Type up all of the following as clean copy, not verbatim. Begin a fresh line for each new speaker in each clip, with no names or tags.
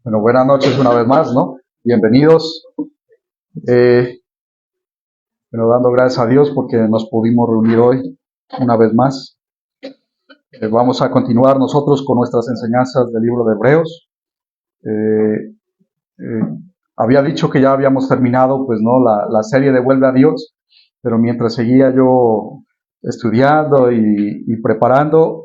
Bueno, buenas noches una vez más, ¿no? Bienvenidos. Bueno, dando gracias a Dios porque nos pudimos reunir hoy una vez más. Vamos a continuar nosotros con nuestras enseñanzas del libro de Hebreos. Había dicho que ya habíamos terminado, pues, ¿no? La serie de Vuelve a Dios, pero mientras seguía yo estudiando y preparando,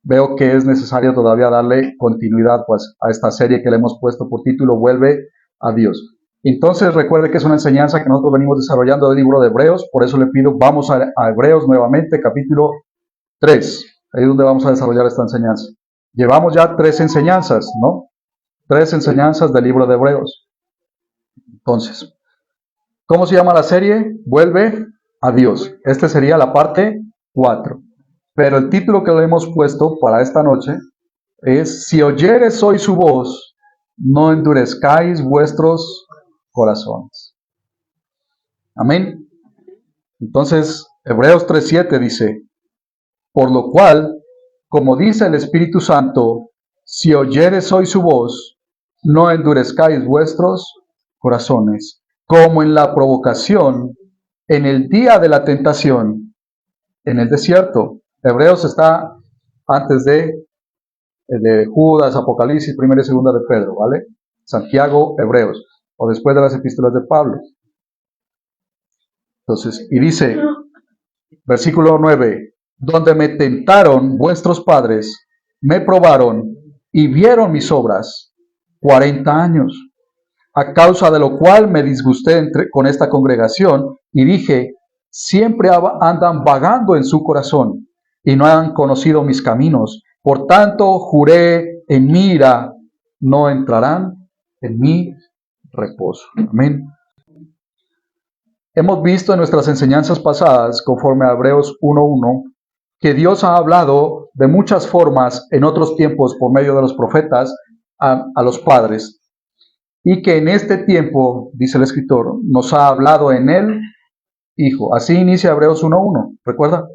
veo que es necesario todavía darle continuidad, pues, a esta serie que le hemos puesto por título Vuelve a Dios. Entonces recuerde que es una enseñanza que nosotros venimos desarrollando del libro de Hebreos, por eso le pido, vamos a Hebreos nuevamente, capítulo 3, ahí es donde vamos a desarrollar esta enseñanza. Llevamos ya 3 enseñanzas, ¿no? 3 enseñanzas del libro de Hebreos. Entonces, ¿cómo se llama la serie? Vuelve a Dios. Esta sería la parte 4. Pero el título que le hemos puesto para esta noche es: si oyeres hoy su voz, no endurezcáis vuestros corazones. Amén. Entonces, Hebreos 3:7 dice: por lo cual, como dice el Espíritu Santo, si oyeres hoy su voz, no endurezcáis vuestros corazones, como en la provocación, en el día de la tentación, en el desierto. Hebreos está antes de Judas, Apocalipsis, 1 y 2 de Pedro, ¿vale? Santiago, Hebreos, o después de las epístolas de Pablo. Entonces, y dice, versículo 9, donde me tentaron vuestros padres, me probaron y vieron mis obras 40 años, a causa de lo cual me disgusté con esta congregación y dije, siempre andan vagando en su corazón y no han conocido mis caminos. Por tanto, juré en mi ira, no entrarán en mi reposo. Amén. Hemos visto en nuestras enseñanzas pasadas, conforme a Hebreos 1:1, que Dios ha hablado de muchas formas en otros tiempos por medio de los profetas a los padres, y que en este tiempo, dice el escritor, nos ha hablado en el Hijo. Así inicia Hebreos 1:1, ¿recuerda?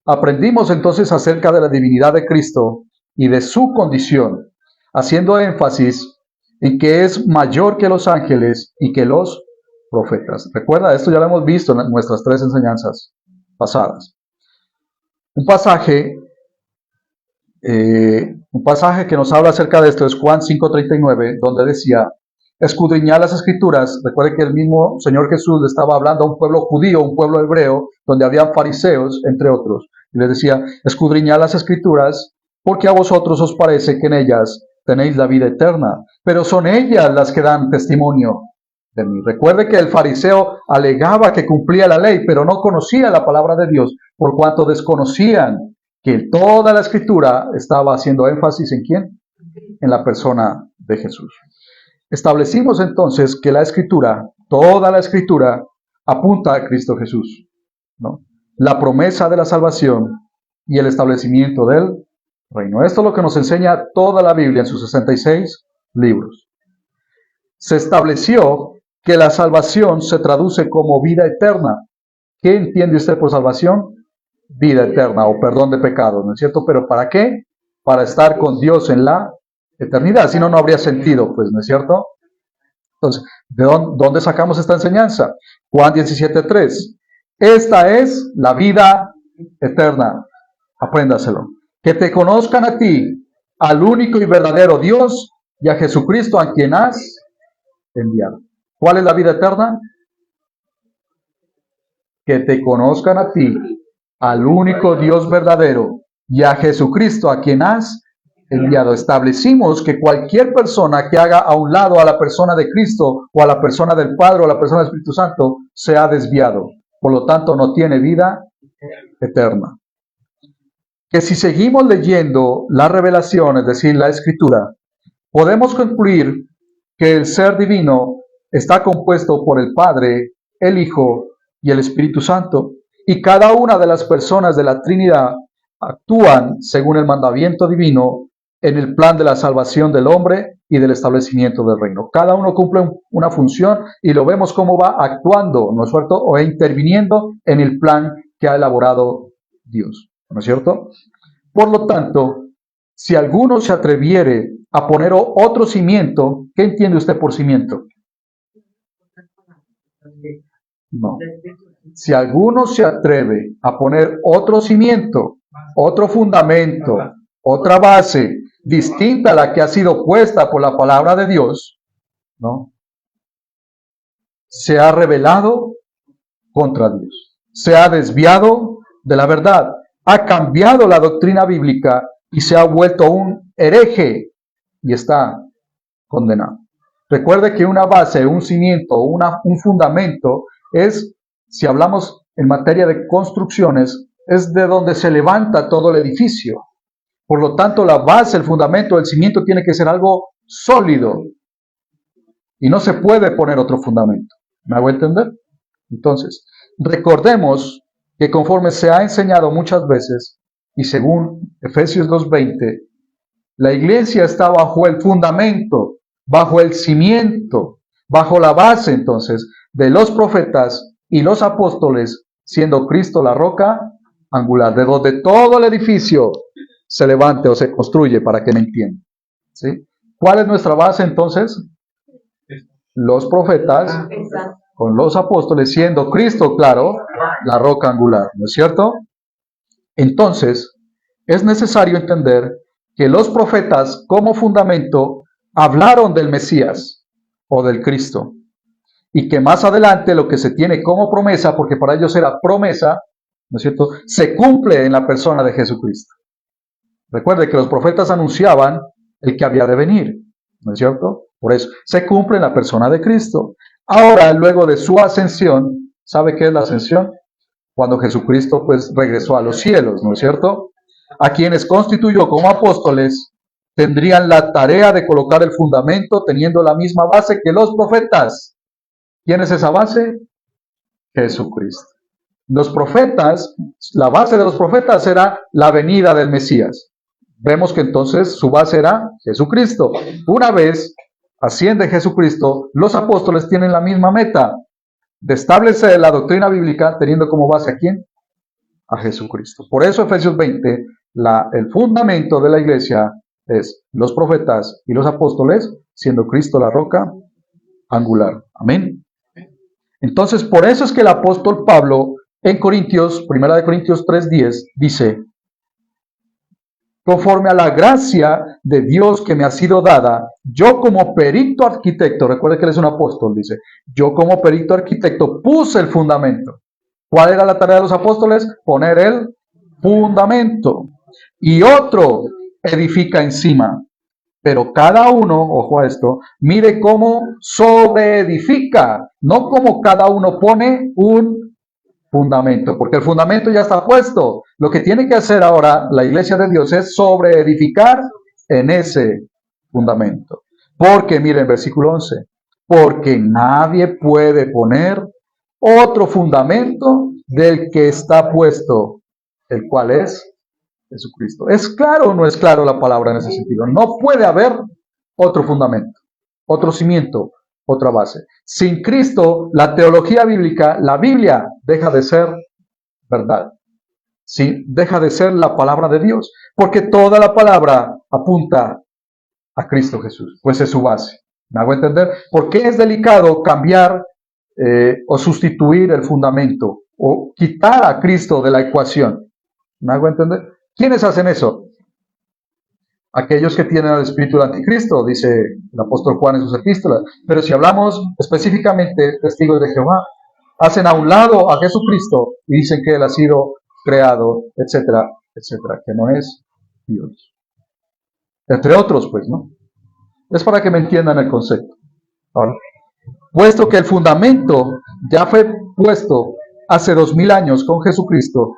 Aprendimos entonces acerca de la divinidad de Cristo y de su condición, haciendo énfasis en que es mayor que los ángeles y que los profetas. Recuerda, esto ya lo hemos visto en nuestras 3 enseñanzas pasadas. Un pasaje que nos habla acerca de esto es Juan 5:39, donde decía, escudriñad las escrituras. Recuerde que el mismo Señor Jesús le estaba hablando a un pueblo judío, un pueblo hebreo, donde había fariseos, entre otros. Y les decía, escudriñad las escrituras, porque a vosotros os parece que en ellas tenéis la vida eterna, pero son ellas las que dan testimonio de mí. Recuerde que el fariseo alegaba que cumplía la ley, pero no conocía la palabra de Dios, por cuanto desconocían que toda la escritura estaba haciendo énfasis ¿en quién? En la persona de Jesús. Establecimos entonces que la escritura, toda la escritura, apunta a Cristo Jesús, ¿no? La promesa de la salvación y el establecimiento del reino. Esto es lo que nos enseña toda la Biblia en sus 66 libros. Se estableció que la salvación se traduce como vida eterna. ¿Qué entiende usted por salvación? Vida eterna o perdón de pecados, ¿no es cierto? ¿Pero para qué? Para estar con Dios en la eternidad, si no, no habría sentido, pues, ¿no es cierto? Entonces, ¿de dónde sacamos esta enseñanza? Juan 17:3. Esta es la vida eterna. Apréndaselo. Que te conozcan a ti, al único y verdadero Dios, y a Jesucristo a quien has enviado. ¿Cuál es la vida eterna? Que te conozcan a ti, al único Dios verdadero, y a Jesucristo a quien has enviado. Establecimos que cualquier persona que haga a un lado a la persona de Cristo, o a la persona del Padre, o a la persona del Espíritu Santo, se ha desviado. Por lo tanto, no tiene vida eterna. Que si seguimos leyendo la revelación, es decir, la Escritura, podemos concluir que el ser divino está compuesto por el Padre, el Hijo y el Espíritu Santo, y cada una de las personas de la Trinidad actúan según el mandamiento divino en el plan de la salvación del hombre y del establecimiento del reino. Cada uno cumple una función y lo vemos cómo va actuando, ¿no es cierto? O interviniendo en el plan que ha elaborado Dios, ¿no es cierto? Por lo tanto, Si alguno se atreviere a poner otro cimiento, ¿qué entiende usted por cimiento? No. Si alguno se atreve a poner otro cimiento, otro fundamento, otra base distinta a la que ha sido puesta por la palabra de Dios, ¿no? Se ha rebelado contra Dios, se ha desviado de la verdad, ha cambiado la doctrina bíblica y se ha vuelto un hereje y está condenado. Recuerde que una base, un cimiento, un fundamento es, si hablamos en materia de construcciones, es de donde se levanta todo el edificio. Por lo tanto, la base, el fundamento, el cimiento tiene que ser algo sólido y no se puede poner otro fundamento. ¿Me hago entender? Entonces, recordemos que conforme se ha enseñado muchas veces, y según Efesios 2:20, la iglesia está bajo el fundamento, bajo el cimiento, bajo la base entonces de los profetas y los apóstoles, siendo Cristo la roca angular, de donde todo el edificio se levante o se construye, para que me entiendan. ¿Sí? ¿Cuál es nuestra base entonces? Los profetas con los apóstoles, siendo Cristo, claro, la roca angular, ¿no es cierto? Entonces, es necesario entender que los profetas como fundamento hablaron del Mesías o del Cristo, y que más adelante lo que se tiene como promesa, porque para ellos era promesa, ¿no es cierto?, se cumple en la persona de Jesucristo. Recuerde que los profetas anunciaban el que había de venir, ¿no es cierto? Por eso, se cumple en la persona de Cristo. Ahora, luego de su ascensión, ¿sabe qué es la ascensión? Cuando Jesucristo pues regresó a los cielos, ¿no es cierto? A quienes constituyó como apóstoles tendrían la tarea de colocar el fundamento teniendo la misma base que los profetas. ¿Quién es esa base? Jesucristo. Los profetas, la base de los profetas era la venida del Mesías. Vemos que entonces su base era Jesucristo. Una vez asciende Jesucristo, los apóstoles tienen la misma meta de establecer la doctrina bíblica teniendo como base ¿a quién? A Jesucristo. Por eso Efesios 20, el fundamento de la iglesia es los profetas y los apóstoles, siendo Cristo la roca angular. Amén. Entonces, por eso es que el apóstol Pablo en Corintios, 1 Corintios 3:10, dice: conforme a la gracia de Dios que me ha sido dada, yo como perito arquitecto, recuerde que él es un apóstol, dice, yo como perito arquitecto puse el fundamento. ¿Cuál era la tarea de los apóstoles? Poner el fundamento. Y otro edifica encima. Pero cada uno, ojo a esto, mire cómo sobreedifica, no como cada uno pone un fundamento, porque el fundamento ya está puesto. Lo que tiene que hacer ahora la iglesia de Dios es sobreedificar en ese fundamento. Porque, miren, versículo 11, porque nadie puede poner otro fundamento del que está puesto, el cual es Jesucristo. ¿Es claro o no es claro la palabra en ese sentido? No puede haber otro fundamento, otro cimiento, otra base. Sin Cristo, la teología bíblica, la Biblia, deja de ser verdad. ¿Sí? Deja de ser la palabra de Dios, porque toda la palabra apunta a Cristo Jesús, pues es su base. ¿Me hago entender? ¿Por qué es delicado cambiar o sustituir el fundamento o quitar a Cristo de la ecuación? ¿Me hago entender? ¿Quiénes hacen eso? Aquellos que tienen el espíritu del anticristo, dice el apóstol Juan en sus epístolas. Pero si hablamos específicamente testigos de Jehová, hacen a un lado a Jesucristo y dicen que él ha sido creado, etcétera, etcétera, que no es Dios. Entre otros, pues, ¿no? Es para que me entiendan el concepto. Ahora, puesto que el fundamento ya fue puesto hace 2000 años con Jesucristo,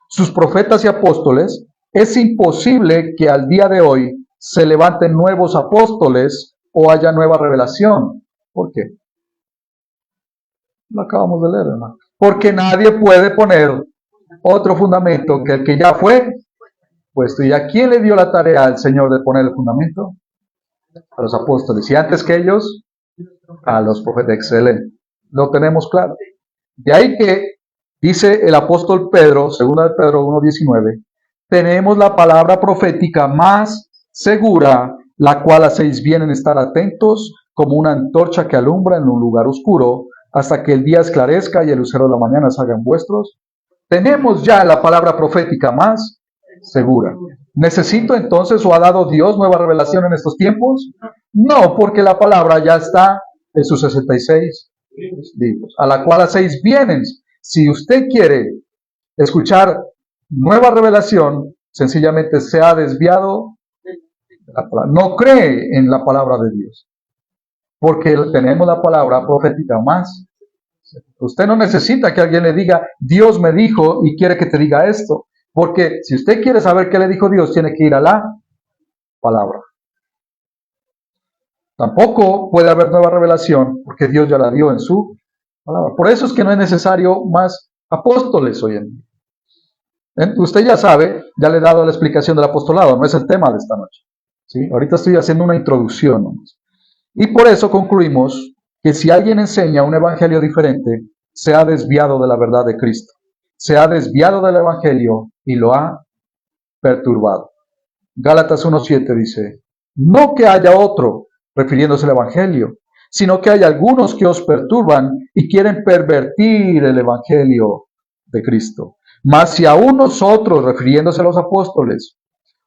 sus profetas y apóstoles, es imposible que al día de hoy se levanten nuevos apóstoles o haya nueva revelación. ¿Por qué? Lo acabamos de leer, hermano. Porque nadie puede poner otro fundamento que el que ya fue puesto. ¿Y a quién le dio la tarea al Señor de poner el fundamento? A los apóstoles. Y antes que ellos, a los profetas. Excelente. Lo tenemos claro. De ahí que dice el apóstol Pedro, 2 de Pedro 1:19, tenemos la palabra profética más segura, la cual hacéis bien en estar atentos como una antorcha que alumbra en un lugar oscuro, hasta que el día esclarezca y el lucero de la mañana salgan vuestros. Tenemos ya la palabra profética más segura. ¿Necesito entonces o ha dado Dios nueva revelación en estos tiempos? No, porque la palabra ya está en sus 66 libros, a la cual hacéis bien. Si usted quiere escuchar nueva revelación, sencillamente se ha desviado de la palabra. No cree en la palabra de Dios, porque tenemos la palabra profética más. Usted no necesita que alguien le diga, Dios me dijo y quiere que te diga esto, porque si usted quiere saber qué le dijo Dios, tiene que ir a la palabra. Tampoco puede haber nueva revelación, porque Dios ya la dio en su palabra. Por eso es que no es necesario más apóstoles hoy en día. Usted ya sabe, ya le he dado la explicación del apostolado, no es el tema de esta noche. ¿Sí? Ahorita estoy haciendo una introducción nomás. Y por eso concluimos que si alguien enseña un evangelio diferente, se ha desviado de la verdad de Cristo. Se ha desviado del evangelio y lo ha perturbado. Gálatas 1:7 dice, no que haya otro, refiriéndose al evangelio, sino que hay algunos que os perturban y quieren pervertir el evangelio de Cristo. Mas si aún nosotros, refiriéndose a los apóstoles,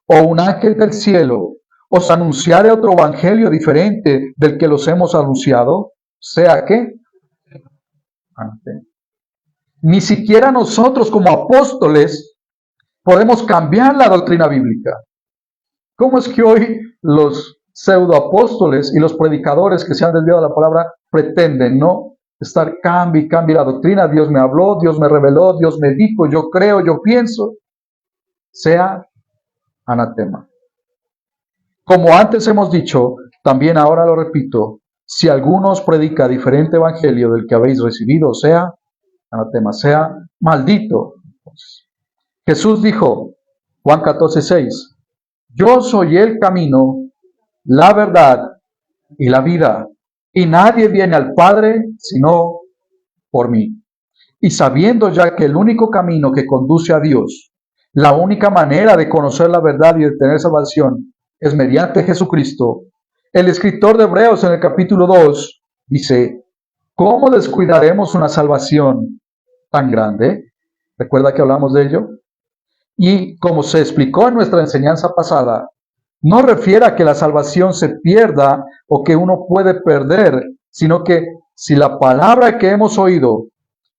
o un ángel del cielo, os anunciare otro evangelio diferente del que los hemos anunciado, sea que ni siquiera nosotros como apóstoles podemos cambiar la doctrina bíblica. ¿Cómo es que hoy los pseudoapóstoles y los predicadores que se han desviado de la palabra pretenden, no? Estar cambie la doctrina. Dios me habló, Dios me reveló, Dios me dijo, yo creo, yo pienso. Sea anatema. Como antes hemos dicho, también ahora lo repito, si alguno os predica diferente evangelio del que habéis recibido, sea anatema, sea maldito. Jesús dijo, Juan 14:6, yo soy el camino, la verdad y la vida, y nadie viene al Padre sino por mí. Y sabiendo ya que el único camino que conduce a Dios, la única manera de conocer la verdad y de tener salvación es mediante Jesucristo, el escritor de Hebreos en el capítulo 2 dice, ¿cómo descuidaremos una salvación tan grande? ¿Recuerda que hablamos de ello? Y como se explicó en nuestra enseñanza pasada, no refiere a que la salvación se pierda o que uno puede perder, sino que si la palabra que hemos oído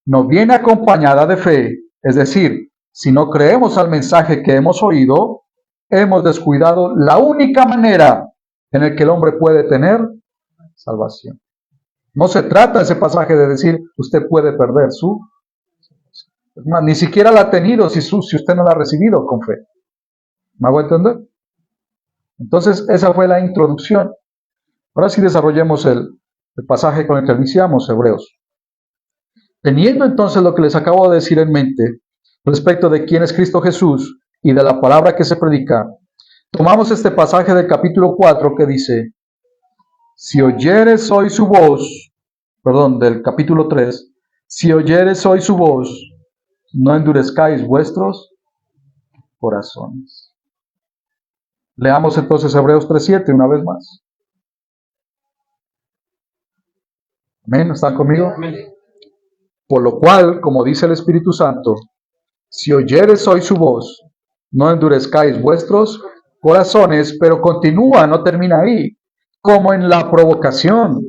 no viene acompañada de fe, es decir, si no creemos al mensaje que hemos oído, hemos descuidado la única manera en la que el hombre puede tener salvación. No se trata ese pasaje de decir, usted puede perder su salvación. Ni siquiera la ha tenido si usted no la ha recibido con fe. ¿Me hago entender? Entonces, esa fue la introducción. Ahora sí desarrollemos el pasaje con el que iniciamos, Hebreos. Teniendo entonces lo que les acabo de decir en mente respecto de quién es Cristo Jesús y de la palabra que se predica, tomamos este pasaje del capítulo 4 que dice, si oyeres hoy su voz, del capítulo 3, si oyeres hoy su voz, no endurezcáis vuestros corazones. Leamos entonces Hebreos 3:7 una vez más. Amén, ¿están conmigo? Amén. Por lo cual, como dice el Espíritu Santo, si oyeres hoy su voz, no endurezcáis vuestros corazones, pero continúa, no termina ahí, como en la provocación,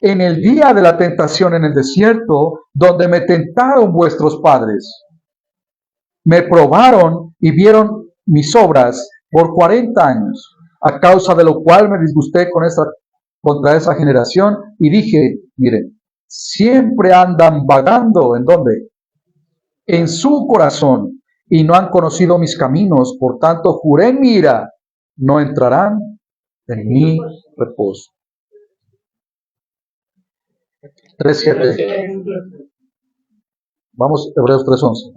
en el día de la tentación en el desierto, donde me tentaron vuestros padres. Me probaron y vieron mis obras por 40 años, a causa de lo cual me disgusté contra esa generación y dije, miren, siempre andan vagando, ¿en dónde? En su corazón, y no han conocido mis caminos, por tanto juré en mi ira, no entrarán en mi reposo. 3:7. Vamos, Hebreos 3:11.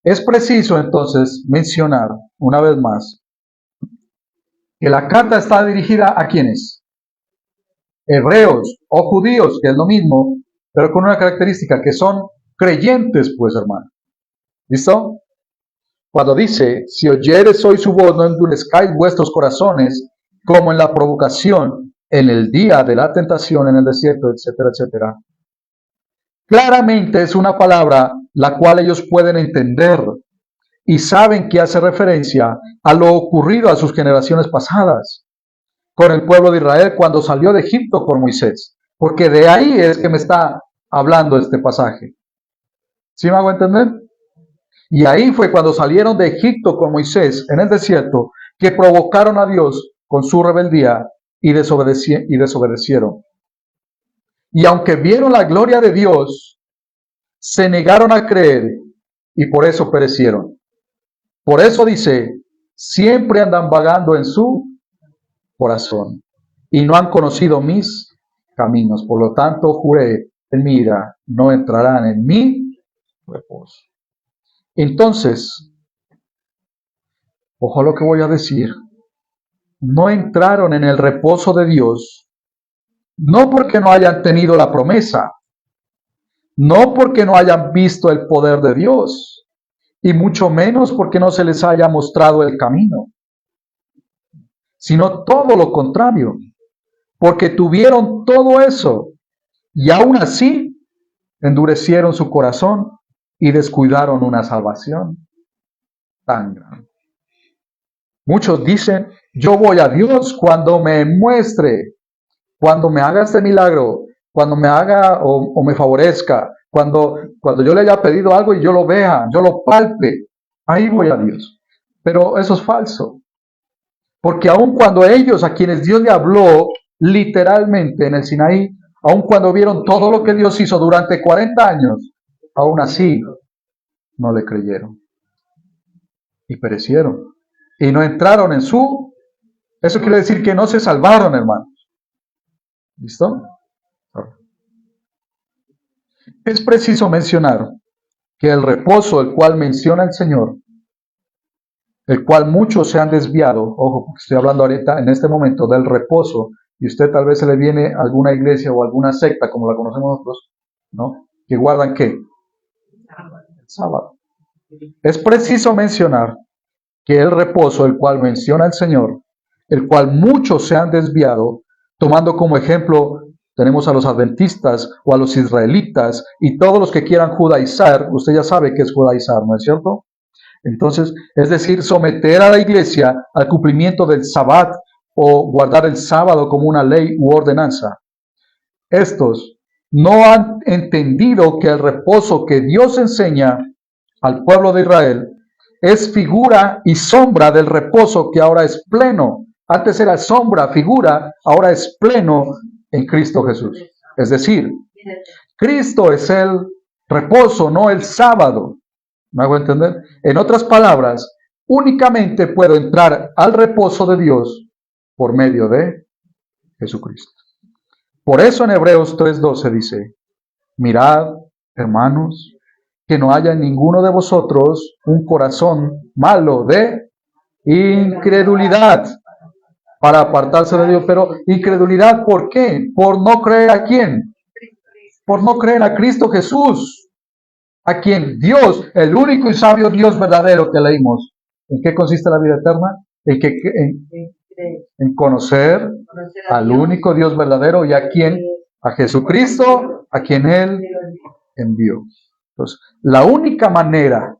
Es preciso entonces mencionar una vez más que la carta está dirigida a ¿quiénes? Hebreos o judíos, que es lo mismo, pero con una característica, que son creyentes, pues, hermano. ¿Listo? Cuando dice, si oyeres hoy su voz, no endurezcáis vuestros corazones, como en la provocación, en el día de la tentación en el desierto, etcétera, etcétera. Claramente es una palabra la cual ellos pueden entender y saben que hace referencia a lo ocurrido a sus generaciones pasadas con el pueblo de Israel cuando salió de Egipto por Moisés. Porque de ahí es que me está hablando este pasaje. ¿Sí me hago entender? Y ahí fue cuando salieron de Egipto con Moisés en el desierto que provocaron a Dios con su rebeldía y desobedecieron. Y aunque vieron la gloria de Dios, se negaron a creer y por eso perecieron. Por eso dice, siempre andan vagando en su corazón y no han conocido mis caminos. Por lo tanto, juré en mi ira, no entrarán en mi reposo. Entonces, ojo lo que voy a decir, no entraron en el reposo de Dios, no porque no hayan tenido la promesa, no porque no hayan visto el poder de Dios, y mucho menos porque no se les haya mostrado el camino, sino todo lo contrario, porque tuvieron todo eso, y aún así endurecieron su corazón y descuidaron una salvación tan grande. Muchos dicen, yo voy a Dios cuando me muestre, cuando me haga este milagro, cuando me haga o me favorezca, cuando yo le haya pedido algo y yo lo vea, yo lo palpe, ahí voy a Dios. Pero eso es falso. Porque aun cuando ellos, a quienes Dios le habló literalmente en el Sinaí, aun cuando vieron todo lo que Dios hizo durante 40 años, aún así no le creyeron. Y perecieron. Y no entraron en su... Eso quiere decir que no se salvaron, hermanos. ¿Listo? Es preciso mencionar que el reposo, el cual menciona el Señor, el cual muchos se han desviado, ojo, porque estoy hablando ahorita en este momento del reposo, y usted tal vez se le viene a alguna iglesia o alguna secta, como la conocemos nosotros, ¿no? Que guardan ¿qué? El sábado. Es preciso mencionar que el reposo, el cual menciona el Señor, el cual muchos se han desviado, tomando como ejemplo, tenemos a los adventistas o a los israelitas y todos los que quieran judaizar, usted ya sabe qué es judaizar, ¿no es cierto? Entonces, es decir, someter a la iglesia al cumplimiento del sabbat o guardar el sábado como una ley u ordenanza. Estos no han entendido que el reposo que Dios enseña al pueblo de Israel es figura y sombra del reposo que ahora es pleno. Antes era sombra, figura, ahora es pleno en Cristo Jesús. Es decir, Cristo es el reposo, no el sábado. ¿Me hago entender? En otras palabras, únicamente puedo entrar al reposo de Dios por medio de Jesucristo. Por eso en Hebreos 3:12 dice, mirad, hermanos, que no haya en ninguno de vosotros un corazón malo de incredulidad para apartarse de Dios. Pero incredulidad, ¿por qué? Por no creer a quién. Por no creer a Cristo Jesús, a quien Dios, el único y sabio Dios verdadero que leímos. ¿En qué consiste la vida eterna? En conocer al único Dios verdadero y a quien, a Jesucristo, a quien Él envió. Entonces, la única manera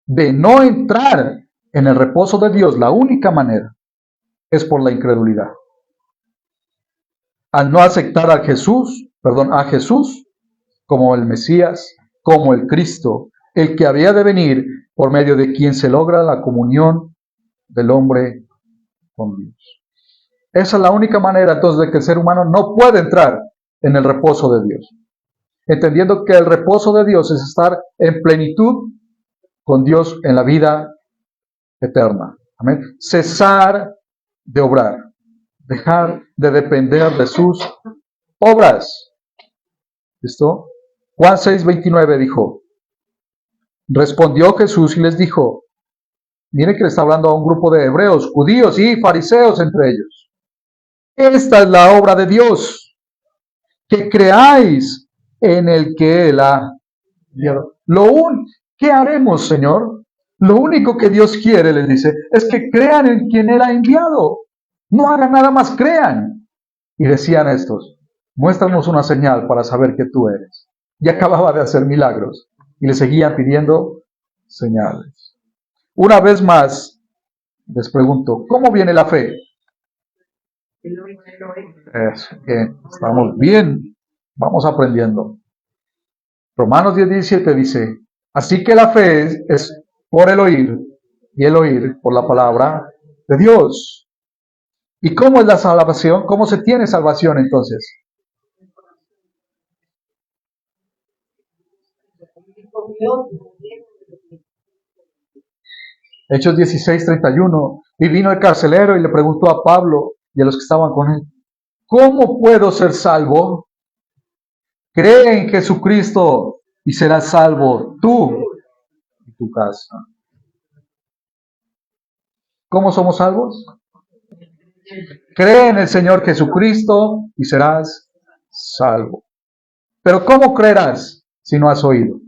de no entrar en el reposo de Dios, la única manera es por la incredulidad. Al no aceptar a Jesús como el Mesías, como el Cristo, el que había de venir por medio de quien se logra la comunión del hombre con Dios. Esa es la única manera entonces de que el ser humano no puede entrar en el reposo de Dios. Entendiendo que el reposo de Dios es estar en plenitud con Dios en la vida eterna. Amén. Cesar de obrar. Dejar de depender de sus obras. ¿Listo? Juan 6:29 dijo, respondió Jesús y les dijo, mire que le está hablando a un grupo de hebreos, judíos y fariseos entre ellos. Esta es la obra de Dios, que creáis en el que Él ha enviado. ¿Qué haremos, Señor? Lo único que Dios quiere, les dice, es que crean en quien Él ha enviado. No hagan nada más, crean. Y decían estos, muéstranos una señal para saber que tú eres. Y acababa de hacer milagros. Y le seguían pidiendo señales. Una vez más, les pregunto, ¿cómo viene la fe? Bien, estamos bien, vamos aprendiendo. Romanos 10:17 dice, así que la fe es por el oír, y el oír por la palabra de Dios. ¿Y cómo es la salvación? ¿Cómo se tiene salvación entonces? Hechos 16:31. Y vino el carcelero y le preguntó a Pablo y a los que estaban con él, ¿cómo puedo ser salvo? Cree en Jesucristo y serás salvo tú y tu casa. ¿Cómo somos salvos? Cree en el Señor Jesucristo y serás salvo. Pero ¿cómo creerás si no has oído?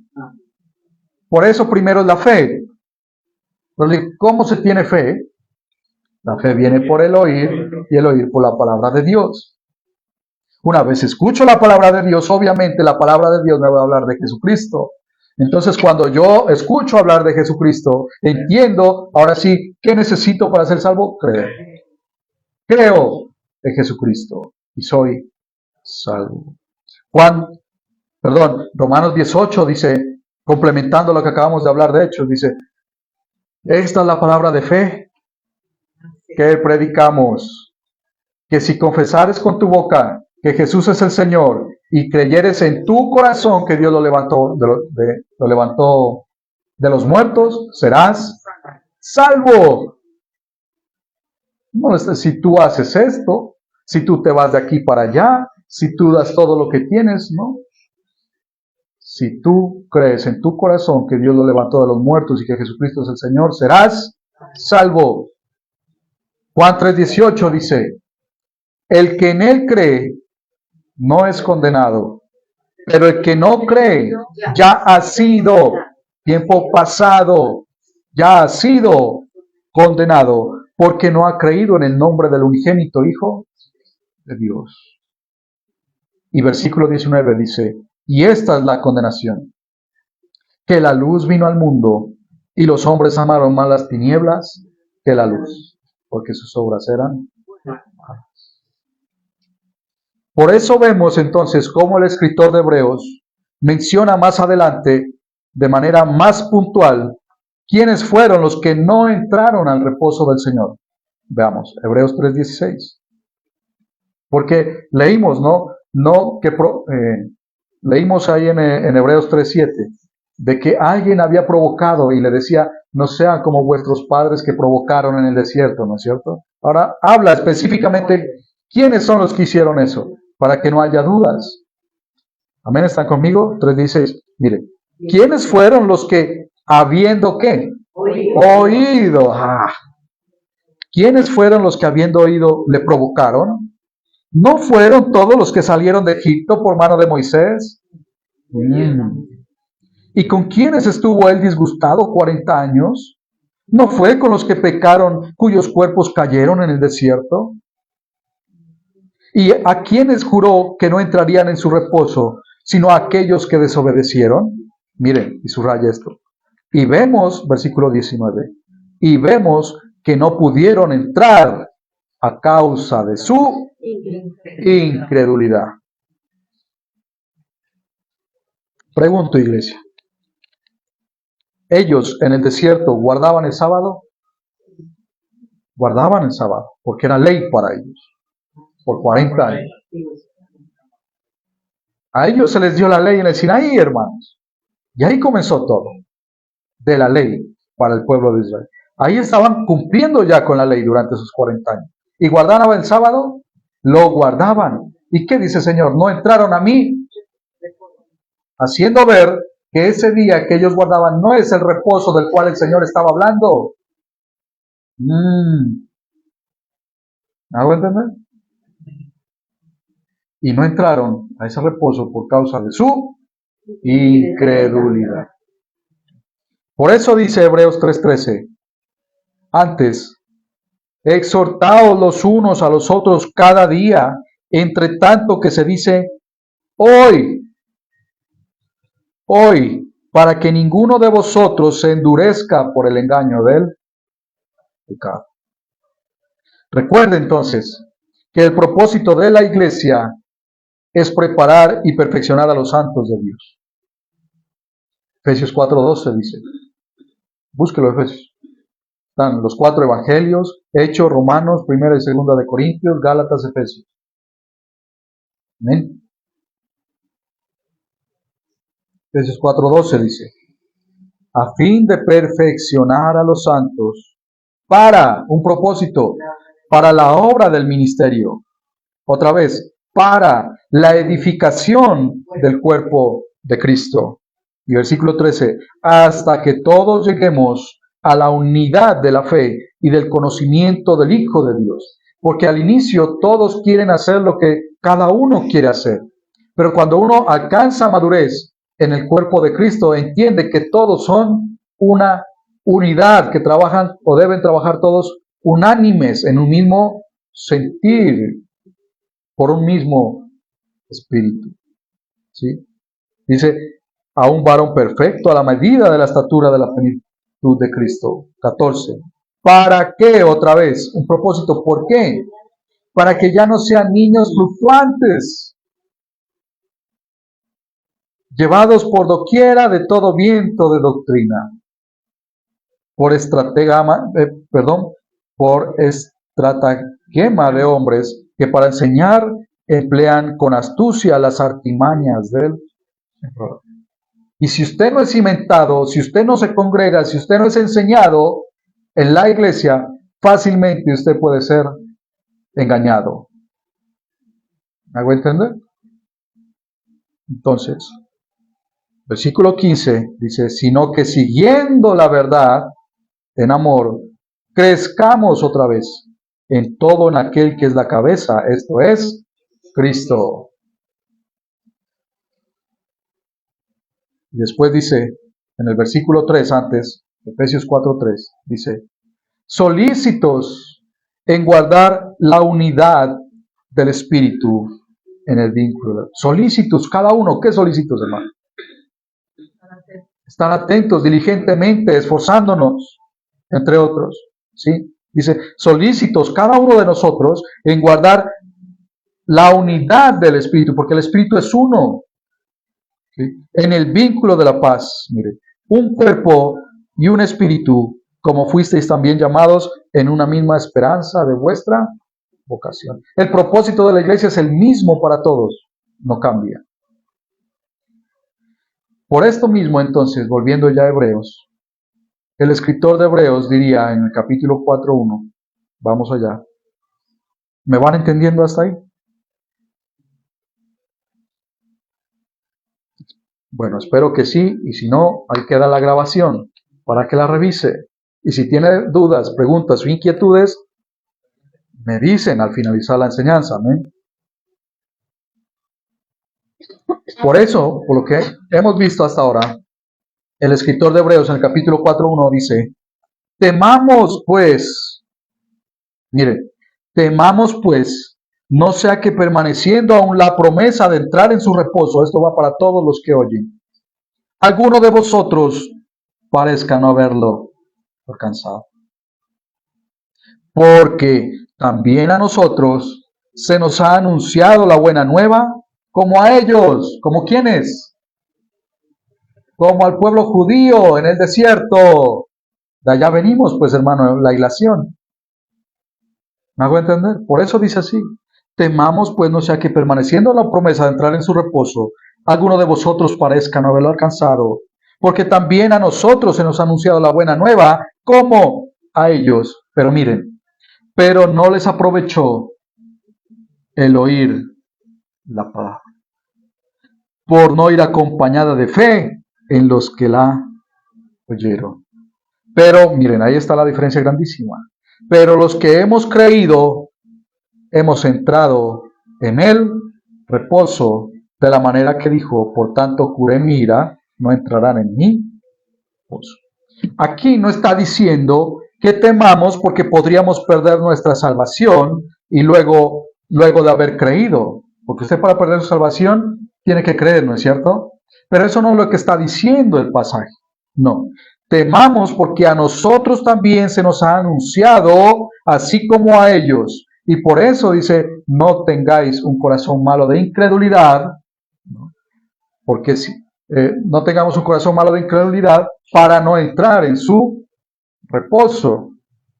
Por eso primero es la fe. ¿Cómo se tiene fe? La fe viene por el oír y el oír por la palabra de Dios. Una vez escucho la palabra de Dios, obviamente la palabra de Dios me va a hablar de Jesucristo. Entonces cuando yo escucho hablar de Jesucristo, entiendo, ahora sí, ¿qué necesito para ser salvo? Creer. Creo en Jesucristo y soy salvo. Romanos 18 dice, complementando lo que acabamos de hablar de Hechos, dice, esta es la palabra de fe que predicamos, que si confesares con tu boca que Jesús es el Señor y creyeres en tu corazón que Dios lo levantó de los muertos, serás salvo. No, si tú haces esto, si tú te vas de aquí para allá, si tú das todo lo que tienes, ¿no? Si tú crees en tu corazón que Dios lo levantó de los muertos y que Jesucristo es el Señor, serás salvo. Juan 3:18 dice, el que en Él cree no es condenado, pero el que no cree ya ha sido, tiempo pasado, ya ha sido condenado, porque no ha creído en el nombre del unigénito Hijo de Dios. Y versículo 19 dice, y esta es la condenación, que la luz vino al mundo, y los hombres amaron más las tinieblas que la luz, porque sus obras eran malas. Por eso vemos entonces cómo el escritor de Hebreos menciona más adelante, de manera más puntual, quiénes fueron los que no entraron al reposo del Señor. Veamos, Hebreos 3:16. Porque leímos, leímos ahí en Hebreos 3:7, de que alguien había provocado y le decía, no sean como vuestros padres que provocaron en el desierto, ¿no es cierto? Ahora habla específicamente quiénes son los que hicieron eso, para que no haya dudas. Amén, ¿están conmigo? 3:16. Mire, ¿quiénes fueron los que, habiendo qué? Oído. ¿Quiénes fueron los que habiendo oído le provocaron? ¿No fueron todos los que salieron de Egipto por mano de Moisés? ¿Y con quiénes estuvo él disgustado 40 años? ¿No fue con los que pecaron, cuyos cuerpos cayeron en el desierto? ¿Y a quiénes juró que no entrarían en su reposo, sino a aquellos que desobedecieron? Miren, y subraya esto. Y vemos, versículo 19, y vemos que no pudieron entrar a causa de su incredulidad. Pregunto, iglesia, ¿ellos en el desierto guardaban el sábado? Guardaban el sábado, porque era ley para ellos, por 40 años. A ellos se les dio la ley en el Sinaí, hermanos. Y ahí comenzó todo, de la ley para el pueblo de Israel. Ahí estaban cumpliendo ya con la ley durante esos 40 años. ¿Y guardaban el sábado? Lo guardaban. ¿Y qué dice el Señor? No entraron a mí, haciendo ver que ese día que ellos guardaban no es el reposo del cual el Señor estaba hablando. ¿Hago entender? Y no entraron a ese reposo por causa de su incredulidad. Por eso dice Hebreos 3:13, antes, exhortaos los unos a los otros cada día, entre tanto que se dice hoy, hoy, para que ninguno de vosotros se endurezca por el engaño del pecado. Recuerde entonces que el propósito de la iglesia es preparar y perfeccionar a los santos de Dios. Efesios 4:12 dice, búsquelo Efesios. Están los 4 evangelios, Hechos, Romanos, 1 y 2 de Corintios, Gálatas, Efesios. Amén. Efesios 4:12 dice, a fin de perfeccionar a los santos para un propósito, para la obra del ministerio. Otra vez, para la edificación del cuerpo de Cristo. Y versículo 13, hasta que todos lleguemos a la unidad de la fe y del conocimiento del Hijo de Dios. Porque al inicio todos quieren hacer lo que cada uno quiere hacer. Pero cuando uno alcanza madurez en el cuerpo de Cristo, entiende que todos son una unidad, que trabajan o deben trabajar todos unánimes en un mismo sentir, por un mismo espíritu. ¿Sí? Dice, a un varón perfecto a la medida de la estatura de la plenitud de Cristo. 14. ¿Para qué? Otra vez, un propósito. ¿Por qué? Para que ya no sean niños fluctuantes, llevados por doquiera de todo viento de doctrina, por estratagema de hombres que para enseñar emplean con astucia las artimañas del error. Y si usted no es cimentado, si usted no se congrega, si usted no es enseñado en la iglesia, fácilmente usted puede ser engañado. ¿Me hago entender? Entonces, versículo 15 dice, sino que siguiendo la verdad en amor, crezcamos otra vez en todo en aquel que es la cabeza, esto es Cristo. Y después dice, en el versículo 3 antes, Efesios 4:3, dice, solícitos en guardar la unidad del Espíritu en el vínculo. Solícitos, cada uno, ¿qué solícitos, hermano? Estar atentos diligentemente, esforzándonos, entre otros, ¿sí? Dice, solícitos cada uno de nosotros en guardar la unidad del Espíritu, porque el Espíritu es uno. ¿Sí? En el vínculo de la paz, mire, un cuerpo y un espíritu, como fuisteis también llamados en una misma esperanza de vuestra vocación. El propósito de la iglesia es el mismo para todos, no cambia. Por esto mismo, entonces, volviendo ya a Hebreos, el escritor de Hebreos diría en el capítulo 4:1, vamos allá, ¿me van entendiendo hasta ahí? Bueno, espero que sí, y si no, ahí queda la grabación para que la revise. Y si tiene dudas, preguntas o inquietudes, me dicen al finalizar la enseñanza. ¿Amén? Por eso, por lo que hemos visto hasta ahora, el escritor de Hebreos en el capítulo 4:1 dice, temamos pues, mire, temamos pues, no sea que permaneciendo aún la promesa de entrar en su reposo, esto va para todos los que oyen, alguno de vosotros parezca no haberlo alcanzado. Porque también a nosotros se nos ha anunciado la buena nueva, como a ellos, ¿como quiénes? Como al pueblo judío en el desierto. De allá venimos, pues hermano, la ilación. ¿Me hago entender? Por eso dice así. Temamos, pues, no sea que permaneciendo la promesa de entrar en su reposo, alguno de vosotros parezca no haberlo alcanzado. Porque también a nosotros se nos ha anunciado la buena nueva, como a ellos. Pero miren, pero no les aprovechó el oír la palabra, por no ir acompañada de fe en los que la oyeron. Pero miren, ahí está la diferencia grandísima. Pero los que hemos creído, hemos entrado en el reposo de la manera que dijo, por tanto curé mi ira, no entrarán en mi reposo. Aquí no está diciendo que temamos porque podríamos perder nuestra salvación y luego de haber creído. Porque usted para perder su salvación tiene que creer, ¿no es cierto? Pero eso no es lo que está diciendo el pasaje. No. Temamos porque a nosotros también se nos ha anunciado, así como a ellos. Y por eso dice, no tengáis un corazón malo de incredulidad, ¿no? Porque si no tengamos un corazón malo de incredulidad para no entrar en su reposo,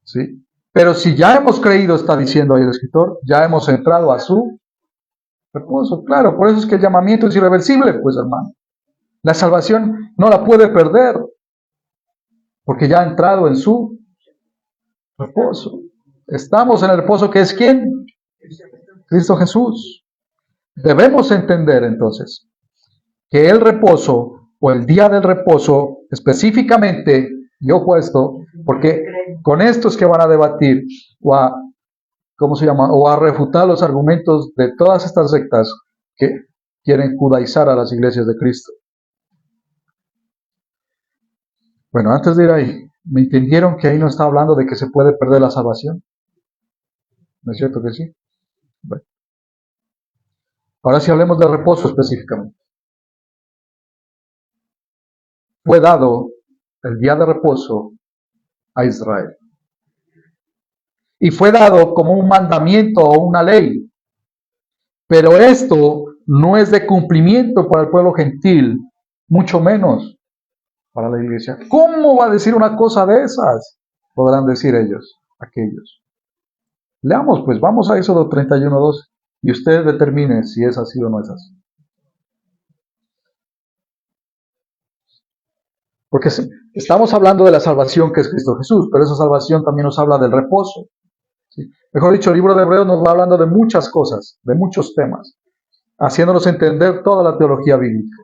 ¿sí? Pero si ya hemos creído, está diciendo ahí el escritor, ya hemos entrado a su reposo. Claro, por eso es que el llamamiento es irreversible, pues hermano. La salvación no la puede perder, porque ya ha entrado en su reposo. Estamos en el reposo que es ¿quién? Cristo Jesús. Debemos entender entonces que el reposo o el día del reposo específicamente, y ojo a esto, porque con esto es que van a debatir o a, ¿cómo se llama? O a refutar los argumentos de todas estas sectas que quieren judaizar a las iglesias de Cristo. Bueno, antes de ir ahí, ¿me entendieron que ahí no está hablando de que se puede perder la salvación? ¿No es cierto que sí? Bueno, ahora sí hablemos de reposo específicamente. Fue dado el día de reposo a Israel. Y fue dado como un mandamiento o una ley. Pero esto no es de cumplimiento para el pueblo gentil, mucho menos para la iglesia. ¿Cómo va a decir una cosa de esas? Podrán decir ellos, aquellos. Leamos pues, vamos a Éxodo 31:12 y usted determine si es así o no es así. Porque estamos hablando de la salvación que es Cristo Jesús, pero esa salvación también nos habla del reposo. ¿Sí? Mejor dicho, el libro de Hebreos nos va hablando de muchas cosas, de muchos temas, haciéndonos entender toda la teología bíblica.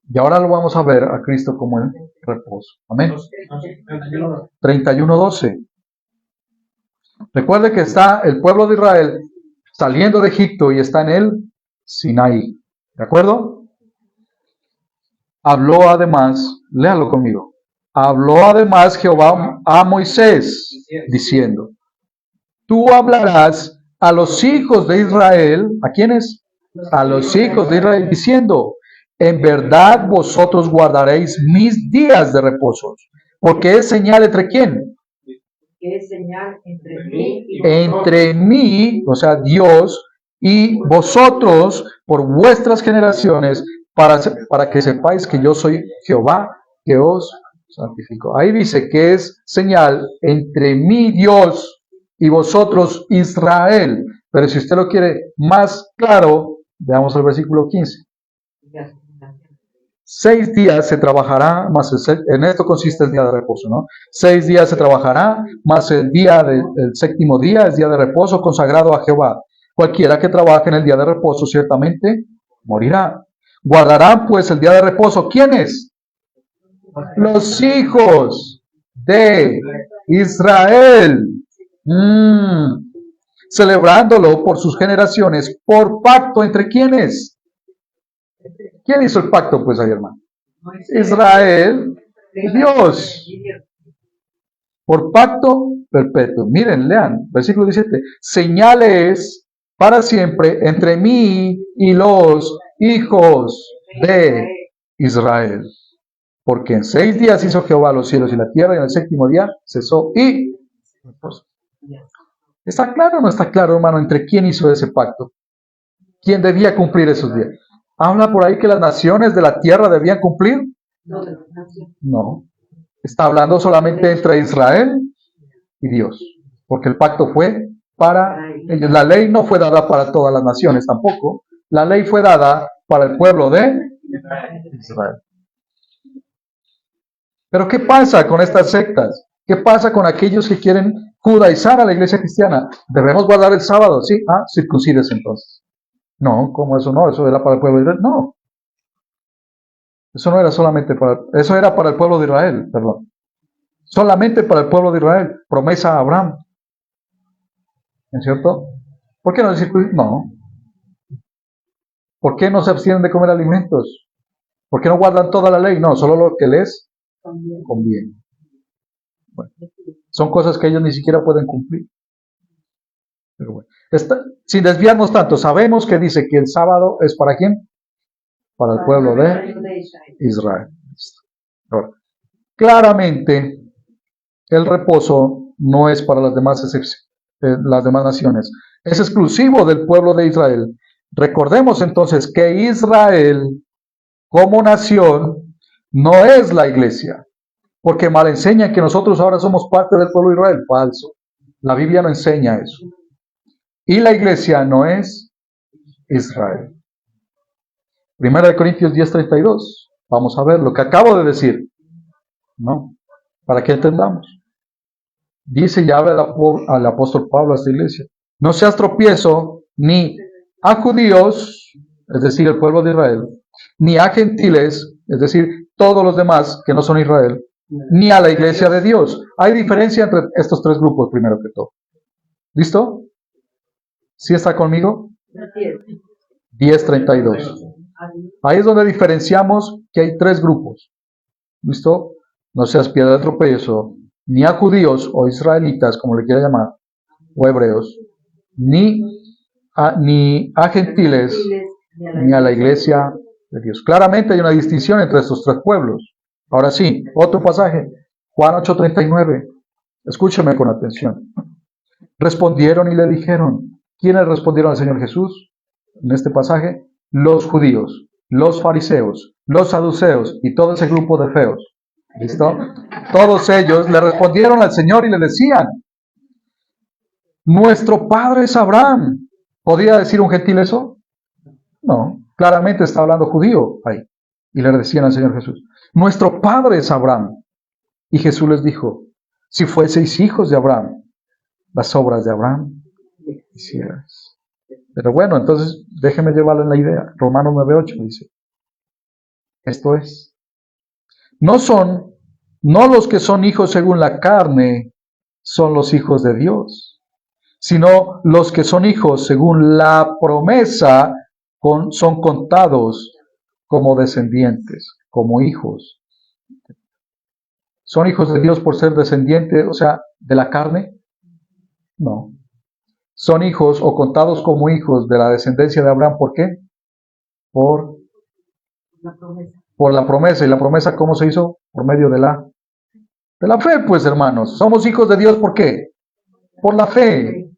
Y ahora lo vamos a ver a Cristo como el reposo. Amén. 31:12. Recuerde que está el pueblo de Israel saliendo de Egipto y está en el Sinaí. ¿De acuerdo? Habló además, léalo conmigo. Habló además Jehová a Moisés diciendo, tú hablarás a los hijos de Israel, ¿a quiénes? A los hijos de Israel diciendo, en verdad vosotros guardaréis mis días de reposo, porque es señal entre quién? Es señal entre mí, o sea, Dios y vosotros por vuestras generaciones, para que sepáis que yo soy Jehová, que os santifico. Ahí dice que es señal entre mí, Dios, y vosotros, Israel. Pero si usted lo quiere más claro, veamos el versículo 15. 6 días se trabajará, más en esto consiste el día de reposo, ¿no? 6 días se trabajará, más el séptimo día es día de reposo consagrado a Jehová. Cualquiera que trabaje en el día de reposo ciertamente morirá. Guardarán pues el día de reposo, ¿quiénes? Los hijos de Israel. Celebrándolo por sus generaciones, por pacto entre ¿quiénes? ¿Quién hizo el pacto, pues, ahí, hermano? Israel y Dios. Por pacto perpetuo. Miren, lean, versículo 17. Señales para siempre entre mí y los hijos de Israel. Porque en 6 días hizo Jehová los cielos y la tierra, y en el séptimo día cesó y... ¿Está claro o no está claro, hermano, entre quién hizo ese pacto? ¿Quién debía cumplir esos días? ¿Habla por ahí que las naciones de la tierra debían cumplir? No. Está hablando solamente entre Israel y Dios. Porque el pacto fue para ellos. La ley no fue dada para todas las naciones tampoco. La ley fue dada para el pueblo de Israel. Pero ¿qué pasa con estas sectas? ¿Qué pasa con aquellos que quieren judaizar a la iglesia cristiana? ¿Debemos guardar el sábado? Sí. Circuncídese entonces. No, ¿cómo eso no? Eso era para el pueblo de Israel. No. Eso no era solamente eso era para el pueblo de Israel, perdón. Solamente para el pueblo de Israel. Promesa a Abraham. ¿Es cierto? ¿Por qué no decir? No. ¿Por qué no se abstienen de comer alimentos? ¿Por qué no guardan toda la ley? No, solo lo que les conviene. Bueno, son cosas que ellos ni siquiera pueden cumplir. Pero bueno, sin desviarnos tanto, sabemos que dice que el sábado es ¿para quién? Para el pueblo de Israel. Ahora, claramente, el reposo no es para las demás naciones. Es exclusivo del pueblo de Israel. Recordemos entonces que Israel, como nación, no es la iglesia. Porque mal enseñan que nosotros ahora somos parte del pueblo de Israel. Falso. La Biblia no enseña eso. Y la iglesia no es Israel. 1 Corintios 10:32. Vamos a ver lo que acabo de decir. ¿No? Para que entendamos. Dice y habla al apóstol Pablo a esta iglesia. No seas tropiezo ni a judíos, es decir, el pueblo de Israel, ni a gentiles, es decir, todos los demás que no son Israel, ni a la iglesia de Dios. Hay diferencia entre estos tres grupos, primero que todo. ¿Listo? ¿Sí está conmigo? 10:32. Ahí es donde diferenciamos que hay tres grupos. ¿Listo? No seas piedra de tropiezo, ni a judíos o israelitas, como le quiera llamar, o hebreos, ni a gentiles, ni a la iglesia de Dios. Claramente hay una distinción entre estos tres pueblos. Ahora sí, otro pasaje, Juan 8:39. Escúcheme con atención. Respondieron y le dijeron. ¿Quiénes respondieron al Señor Jesús en este pasaje? Los judíos, los fariseos, los saduceos y todo ese grupo de feos. ¿Listo? Todos ellos le respondieron al Señor y le decían, nuestro padre es Abraham. ¿Podría decir un gentil eso? No, claramente está hablando judío ahí. Y le decían al Señor Jesús, nuestro padre es Abraham. Y Jesús les dijo, si fueseis hijos de Abraham, las obras de Abraham hicieras. Pero bueno, entonces déjeme llevarlo en la idea. Romanos 9:8 dice, esto es, no los que son hijos según la carne son los hijos de Dios, sino los que son hijos según la promesa son contados como descendientes, como hijos. ¿Son hijos de Dios por ser descendientes, o sea, de la carne? No. Son hijos o contados como hijos de la descendencia de Abraham. ¿Por qué? Por la promesa. ¿Y la promesa cómo se hizo? Por medio de la fe, pues, hermanos. Somos hijos de Dios, ¿por qué? Por la fe.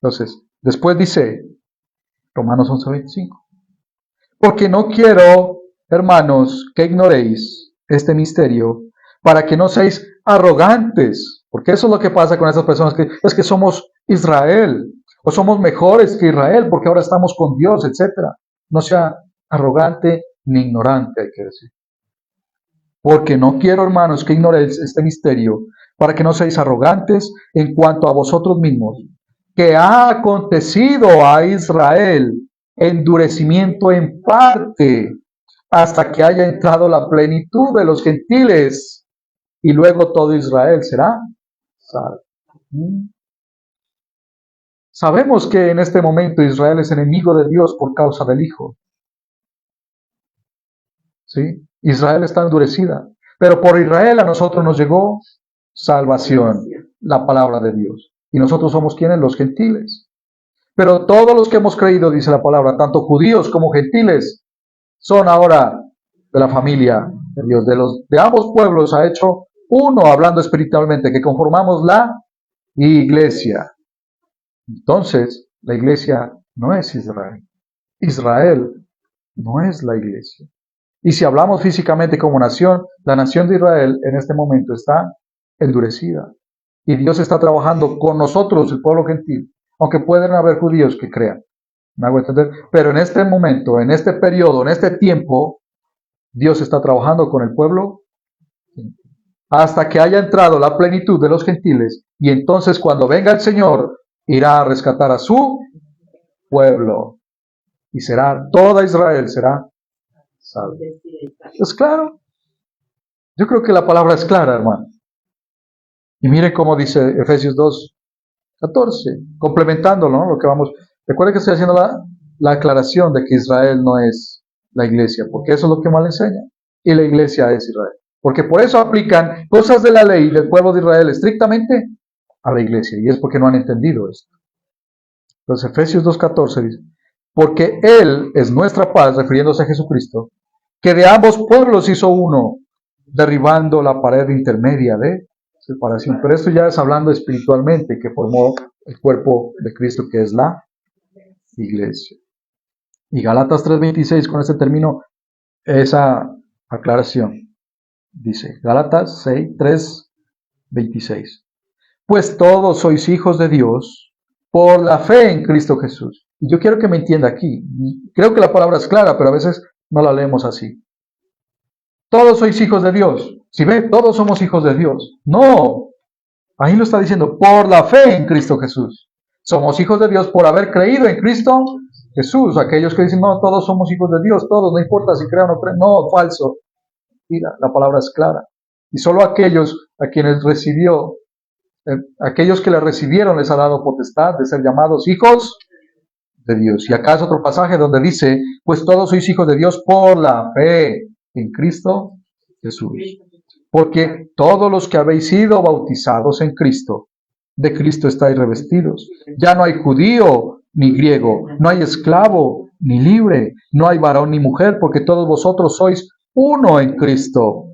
Entonces, después dice, Romanos 11:25. Porque no quiero, hermanos, que ignoréis este misterio, para que no seáis arrogantes. Porque eso es lo que pasa con esas personas que es que somos Israel, o somos mejores que Israel, porque ahora estamos con Dios, etc. No sea arrogante ni ignorante, hay que decir. Porque no quiero, hermanos, que ignoréis este misterio, para que no seáis arrogantes en cuanto a vosotros mismos, que ha acontecido a Israel endurecimiento en parte, hasta que haya entrado la plenitud de los gentiles, y luego todo Israel será salvo. Sabemos que en este momento Israel es enemigo de Dios por causa del Hijo. ¿Sí? Israel está endurecida, pero por Israel a nosotros nos llegó salvación, la palabra de Dios. Y nosotros somos quienes, los gentiles. Pero todos los que hemos creído, dice la palabra, tanto judíos como gentiles, son ahora de la familia de Dios. De ambos pueblos ha hecho uno, hablando espiritualmente, que conformamos la iglesia. Entonces, la iglesia no es Israel. Israel no es la iglesia. Y si hablamos físicamente como nación, la nación de Israel en este momento está endurecida. Y Dios está trabajando con nosotros, el pueblo gentil, aunque pueden haber judíos que crean. ¿Me hago entender? Pero en este momento, en este periodo, en este tiempo, Dios está trabajando con el pueblo gentil, hasta que haya entrado la plenitud de los gentiles. Y entonces cuando venga el Señor, irá a rescatar a su pueblo. Y será, toda Israel será salva. ¿Es claro? Yo creo que la palabra es clara, hermano. Y miren cómo dice Efesios 2:14, complementándolo, ¿no? Lo que vamos. Recuerden que estoy haciendo la aclaración de que Israel no es la iglesia, porque eso es lo que mal enseña. y la iglesia es Israel. Porque por eso aplican cosas de la ley del pueblo de Israel estrictamente a la iglesia. Y es porque no han entendido esto. Entonces Efesios 2:14 dice, porque Él es nuestra paz, refiriéndose a Jesucristo, que de ambos pueblos hizo uno, derribando la pared intermedia de separación. Pero esto ya es hablando espiritualmente, que formó el cuerpo de Cristo, que es la iglesia. Y Gálatas 3:26, con este término, esa aclaración. Dice, Gálatas 3:26. Pues todos sois hijos de Dios por la fe en Cristo Jesús. Y yo quiero que me entienda aquí. Creo que la palabra es clara, pero a veces no la leemos así. Todos sois hijos de Dios. Si ve, todos somos hijos de Dios. No. Ahí lo está diciendo, por la fe en Cristo Jesús. Somos hijos de Dios por haber creído en Cristo Jesús. Aquellos que dicen, no, todos somos hijos de Dios, todos, no importa si crean o no creen. No, falso. Mira, la palabra es clara. Y solo aquellos a quienes recibió, aquellos que le recibieron les ha dado potestad de ser llamados hijos de Dios. Y acá es otro pasaje donde dice, pues todos sois hijos de Dios por la fe en Cristo Jesús. Porque todos los que habéis sido bautizados en Cristo, de Cristo estáis revestidos. Ya no hay judío ni griego, no hay esclavo ni libre, no hay varón ni mujer, porque todos vosotros sois uno en Cristo.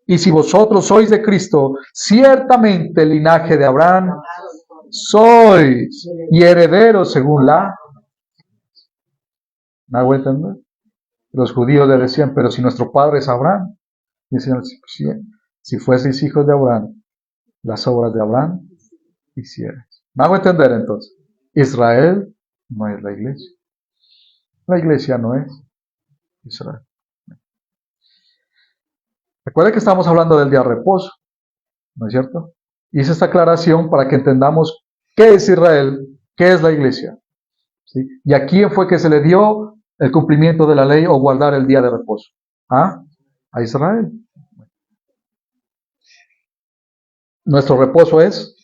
Y si vosotros sois de Cristo, ciertamente el linaje de Abraham sois y herederos según la... ¿Me hago entender? Los judíos le decían, pero si nuestro padre es Abraham, decían, si fueseis hijos de Abraham, las obras de Abraham hicierais. ¿Me hago entender entonces? Israel no es la iglesia. La iglesia no es Israel. Recuerden que estamos hablando del día de reposo, ¿no es cierto? Hice esta aclaración para que entendamos qué es Israel, qué es la iglesia. ¿Sí? ¿Y a quién fue que se le dio el cumplimiento de la ley o guardar el día de reposo? ¿Ah? A Israel. Nuestro reposo es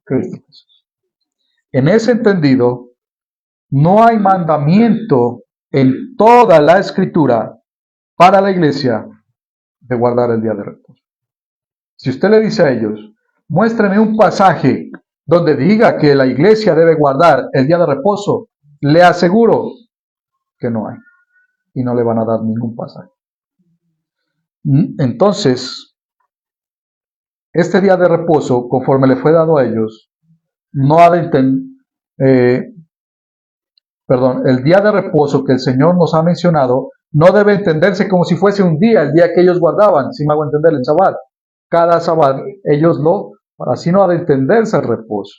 Cristo Jesús. En ese entendido, no hay mandamiento en toda la Escritura para la iglesia de guardar el día de reposo. Si usted le dice a ellos, muéstreme un pasaje donde diga que la iglesia debe guardar el día de reposo, le aseguro que no hay. Y no le van a dar ningún pasaje. Entonces, este día de reposo, conforme le fue dado a ellos, no ha de el día de reposo que el Señor nos ha mencionado, no debe entenderse como si fuese un día, el día que ellos guardaban, si me hago entender, el Shabbat. Cada Shabbat ellos así no ha de entenderse el reposo,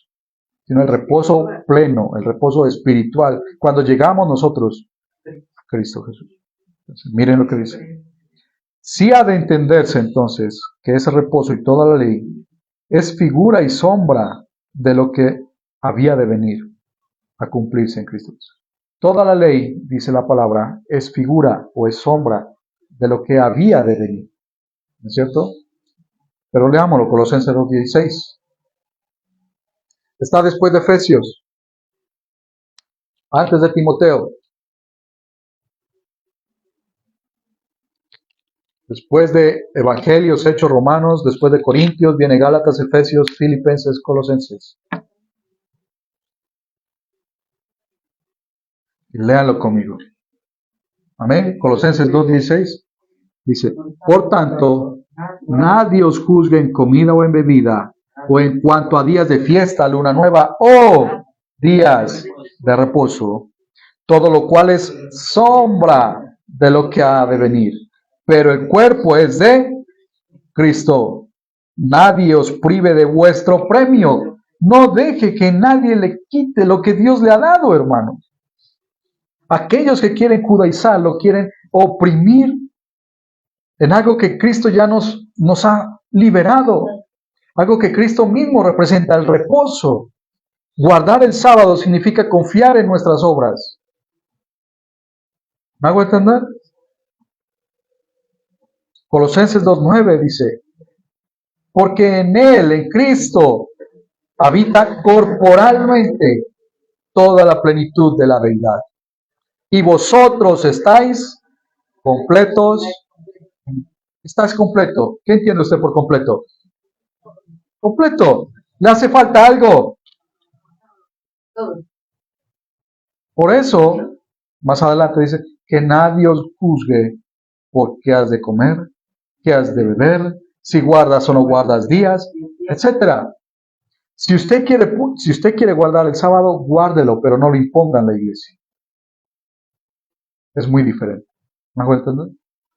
sino el reposo pleno, el reposo espiritual, cuando llegamos nosotros a Cristo Jesús. Entonces, miren lo que dice. Sí ha de entenderse entonces que ese reposo y toda la ley es figura y sombra de lo que había de venir a cumplirse en Cristo Jesús. Toda la ley, dice la palabra, es figura o es sombra de lo que había de venir. ¿No es cierto? Pero leámoslo, Colosenses 2:16. Está después de Efesios, antes de Timoteo. Después de Evangelios, Hechos, Romanos, después de Corintios, viene Gálatas, Efesios, Filipenses, Colosenses. Y léanlo conmigo. Amén. Colosenses 2:16 dice, por tanto, nadie os juzgue en comida o en bebida, o en cuanto a días de fiesta, luna nueva, o días de reposo, todo lo cual es sombra de lo que ha de venir. Pero el cuerpo es de Cristo. Nadie os prive de vuestro premio. No deje que nadie le quite lo que Dios le ha dado, hermano. Aquellos que quieren judaizarlo, quieren oprimir en algo que Cristo ya nos ha liberado. Algo que Cristo mismo representa, el reposo. Guardar el sábado significa confiar en nuestras obras. ¿Me hago entender? Colosenses 2:9 dice, porque en Él, en Cristo, habita corporalmente toda la plenitud de la deidad. Y vosotros estáis completos. Estás completo. ¿Qué entiende usted por completo? Completo. Le hace falta algo. Por eso, más adelante dice, que nadie os juzgue por qué has de comer, qué has de beber, si guardas o no guardas días, etcétera. Si usted quiere guardar el sábado, guárdelo, pero no lo imponga en la iglesia. Es muy diferente. ¿Me hago entender?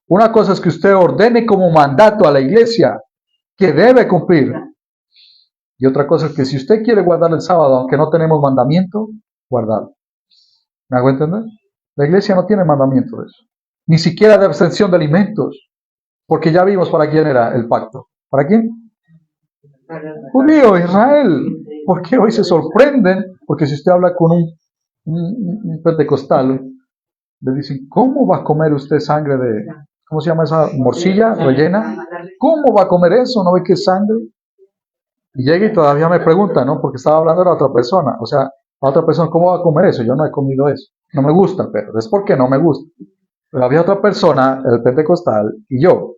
Una cosa es que usted ordene como mandato a la iglesia que debe cumplir. Y otra cosa es que si usted quiere guardar el sábado, aunque no tenemos mandamiento, guardarlo. ¿Me hago entender? La iglesia no tiene mandamiento de eso. Ni siquiera de abstención de alimentos. Porque ya vimos para quién era el pacto. ¿Para quién? Judío, Israel. ¿Por qué hoy se sorprenden? Porque si usted habla con un pentecostal, le dicen, ¿cómo va a comer usted sangre de, ¿cómo se llama esa morcilla rellena? ¿Cómo va a comer eso? ¿No ve que es sangre? Y llega y todavía me pregunta, ¿no? Porque estaba hablando de la otra persona. O sea, la otra persona, ¿cómo va a comer eso? Yo no he comido eso. No me gusta, pero es porque no me gusta. Pero había otra persona, el pentecostal, y yo.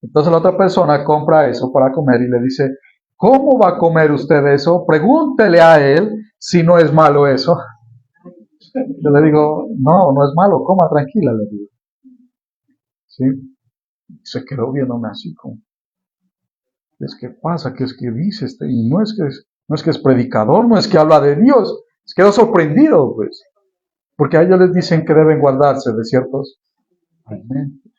Entonces la otra persona compra eso para comer y le dice, ¿cómo va a comer usted eso? Pregúntele a él si no es malo eso. Yo le digo, no, no es malo, coma tranquila, le digo. ¿Sí? Se quedó viéndome así como, es que pasa, que es que dice este, y no es que es predicador, no es que habla de Dios, se quedó sorprendido, pues, porque a ellos les dicen que deben guardarse de ciertos alimentos.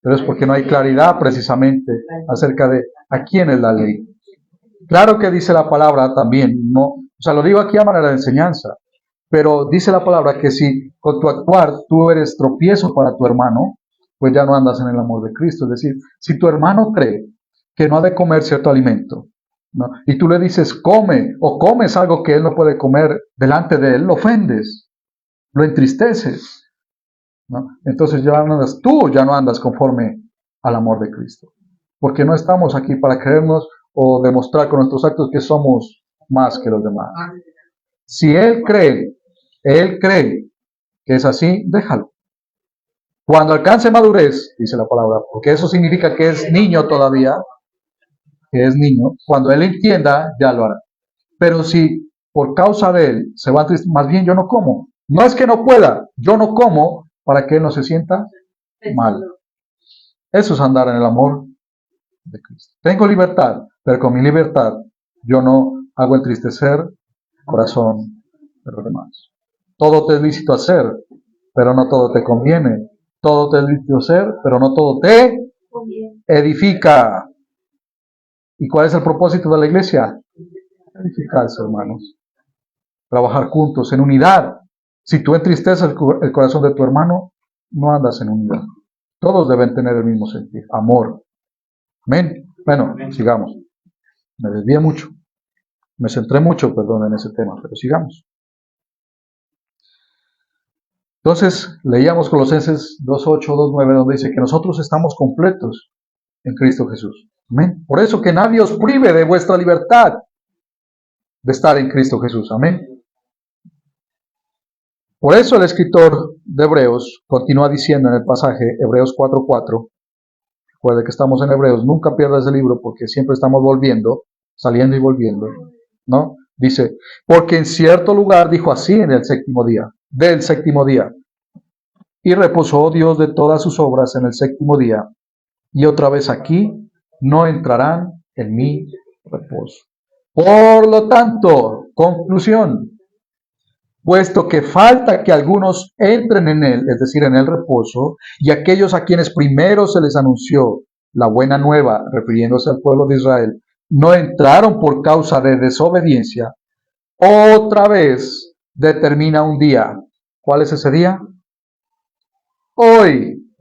Pero es porque no hay claridad precisamente acerca de a quién es la ley. Claro que dice la palabra también, no, o sea, lo digo aquí a manera de enseñanza, pero dice la palabra que si con tu actuar tú eres tropiezo para tu hermano, pues ya no andas en el amor de Cristo. Es decir, si tu hermano cree que no ha de comer cierto alimento, ¿no? Y tú le dices come, o comes algo que él no puede comer delante de él, lo ofendes, lo entristeces, ¿no? Entonces tú ya no andas conforme al amor de Cristo. Porque no estamos aquí para creernos o demostrar con nuestros actos que somos más que los demás. Si él cree que es así, déjalo. Cuando alcance madurez, dice la palabra, porque eso significa que es niño todavía, que es niño, cuando él entienda, ya lo hará. Pero si por causa de él se va a entristecer, más bien yo no como. No es que no pueda, yo no como para que él no se sienta mal. Eso es andar en el amor de Cristo. Tengo libertad, pero con mi libertad yo no hago entristecer el corazón de los demás. Todo te es lícito hacer, pero no todo te conviene. Todo te es lícito hacer, pero no todo te edifica. ¿Y cuál es el propósito de la iglesia? Edificarse, hermanos. Trabajar juntos, en unidad. Si tú entristeces el corazón de tu hermano, no andas en unidad. Todos deben tener el mismo sentir, amor. Amén. Bueno, sigamos. Me desvié mucho. Me centré mucho, perdón, en ese tema, pero sigamos. Entonces, leíamos Colosenses 2:8, 2:9, donde dice que nosotros estamos completos en Cristo Jesús. Amén. Por eso que nadie os prive de vuestra libertad de estar en Cristo Jesús. Amén. Por eso el escritor de Hebreos continúa diciendo en el pasaje Hebreos 4:4, recuerde que estamos en Hebreos, nunca pierdas el libro porque siempre estamos volviendo, saliendo y volviendo, ¿no? Dice, porque en cierto lugar dijo así en el séptimo día, del séptimo día, y reposó Dios de todas sus obras en el séptimo día, y otra vez aquí no entrarán en mi reposo. Por lo tanto, conclusión, puesto que falta que algunos entren en él, es decir, en el reposo, y aquellos a quienes primero se les anunció la buena nueva, refiriéndose al pueblo de Israel, no entraron por causa de desobediencia, otra vez determina un día. ¿Cuál es ese día? Hoy.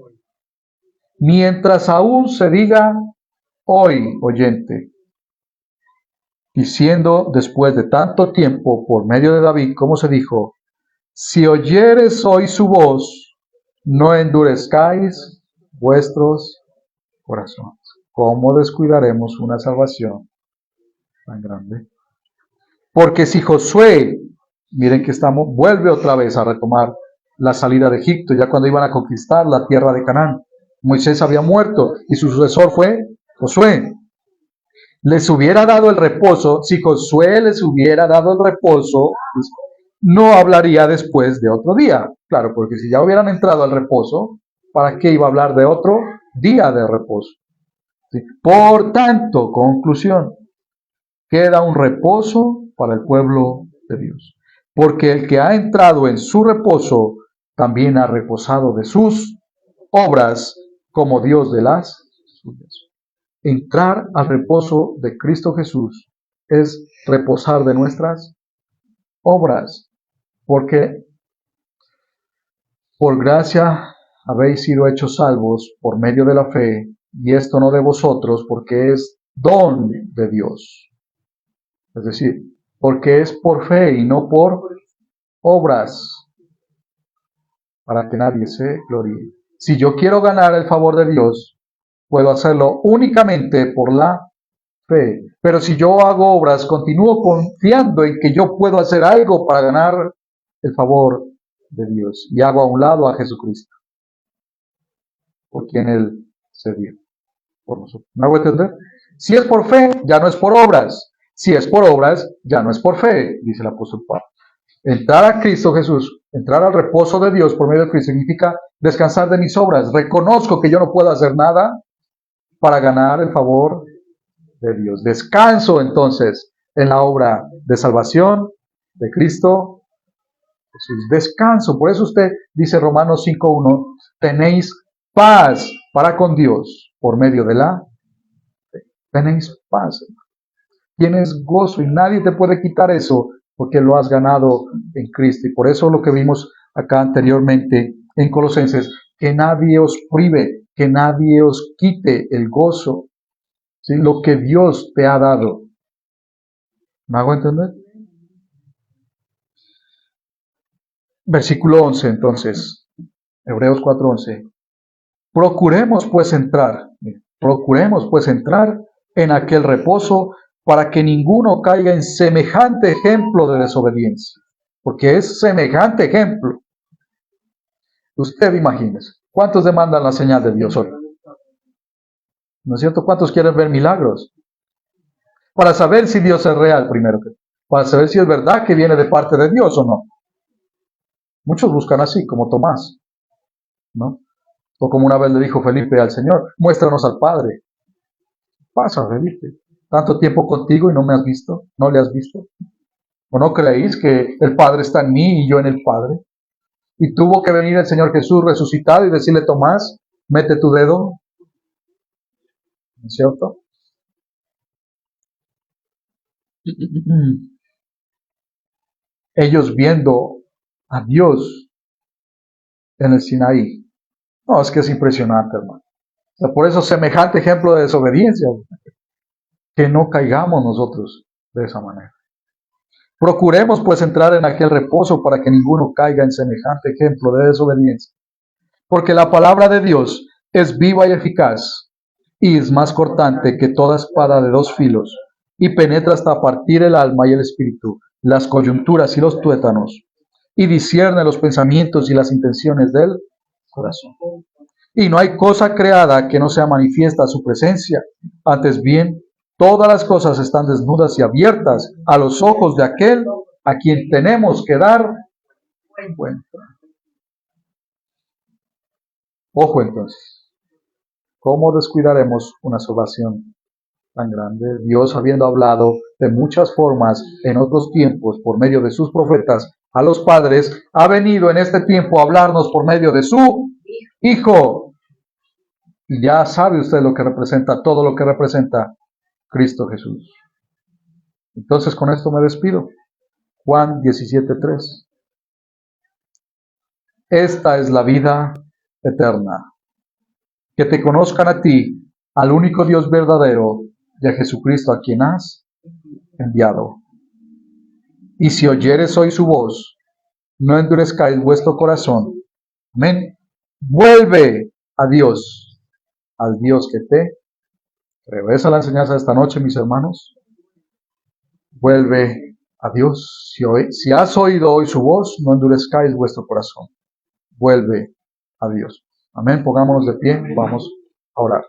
Mientras aún se diga hoy, oyente, diciendo después de tanto tiempo por medio de David, como se dijo, si oyeres hoy su voz, no endurezcáis vuestros corazones. ¿Cómo descuidaremos una salvación tan grande? Porque si Josué, miren que vuelve otra vez a retomar la salida de Egipto, ya cuando iban a conquistar la tierra de Canaán. Moisés había muerto y su sucesor fue Josué. Les hubiera dado el reposo, si Josué les hubiera dado el reposo, pues, no hablaría después de otro día. Claro, porque si ya hubieran entrado al reposo, ¿para qué iba a hablar de otro día de reposo? ¿Sí? Por tanto, conclusión, queda un reposo para el pueblo de Dios. Porque el que ha entrado en su reposo también ha reposado de sus obras como Dios de las suyas. Entrar al reposo de Cristo Jesús es reposar de nuestras obras, porque por gracia habéis sido hechos salvos por medio de la fe, y esto no de vosotros, porque es don de Dios. Es decir, porque es por fe y no por obras, para que nadie se gloríe. Si yo quiero ganar el favor de Dios, puedo hacerlo únicamente por la fe. Pero si yo hago obras, continúo confiando en que yo puedo hacer algo para ganar el favor de Dios. Y hago a un lado a Jesucristo, por quien Él se dio por nosotros. ¿Me hago entender? Si es por fe, ya no es por obras. Si es por obras, ya no es por fe, dice el apóstol Pablo. Entrar a Cristo Jesús, entrar al reposo de Dios por medio de Cristo, significa descansar de mis obras. Reconozco que yo no puedo hacer nada para ganar el favor de Dios. Descanso entonces en la obra de salvación de Cristo Jesús. Descanso. Por eso usted dice Romanos 5:1, tenéis paz para con Dios por medio de la fe. Tenéis paz. Tienes gozo y nadie te puede quitar eso porque lo has ganado en Cristo. Y por eso lo que vimos acá anteriormente en Colosenses, que nadie os prive, que nadie os quite el gozo, ¿sí? Lo que Dios te ha dado. ¿Me hago entender? Versículo 11, entonces, Hebreos 4:11. Procuremos pues entrar en aquel reposo para que ninguno caiga en semejante ejemplo de desobediencia. Porque es semejante ejemplo. Usted imagínese, ¿cuántos demandan la señal de Dios hoy? ¿No es cierto? ¿Cuántos quieren ver milagros? Para saber si Dios es real primero. Para saber si es verdad que viene de parte de Dios o no. Muchos buscan así, como Tomás, ¿no? O como una vez le dijo Felipe al Señor, muéstranos al Padre. Pasa, Felipe. Tanto tiempo contigo y no me has visto, no le has visto. ¿O no creéis que el Padre está en mí y yo en el Padre? Y tuvo que venir el Señor Jesús resucitado y decirle, Tomás, mete tu dedo. ¿No es cierto? Ellos viendo a Dios en el Sinaí. No, es que es impresionante, hermano. O sea, por eso semejante ejemplo de desobediencia. Que no caigamos nosotros de esa manera. Procuremos pues entrar en aquel reposo para que ninguno caiga en semejante ejemplo de desobediencia. Porque la palabra de Dios es viva y eficaz, y es más cortante que toda espada de dos filos, y penetra hasta partir el alma y el espíritu, las coyunturas y los tuétanos, y discierne los pensamientos y las intenciones del corazón. Y no hay cosa creada que no sea manifiesta a su presencia, antes bien, todas las cosas están desnudas y abiertas a los ojos de aquel a quien tenemos que dar cuenta. Ojo entonces, ¿cómo descuidaremos una salvación tan grande? Dios, habiendo hablado de muchas formas en otros tiempos por medio de sus profetas a los padres, ha venido en este tiempo a hablarnos por medio de su Hijo. Y ya sabe usted lo que representa, todo lo que representa Cristo Jesús. Entonces con esto me despido. Juan 17:3. Esta es la vida eterna, que te conozcan a ti, al único Dios verdadero, y a Jesucristo a quien has enviado. Y si oyeres hoy su voz, no endurezcáis vuestro corazón. Amén. Vuelve a Dios, al Dios que te creó. Esa es la enseñanza de esta noche, mis hermanos. Vuelve a Dios. Si has oído hoy su voz, no endurezcáis vuestro corazón. Vuelve a Dios. Amén. Pongámonos de pie. Vamos a orar.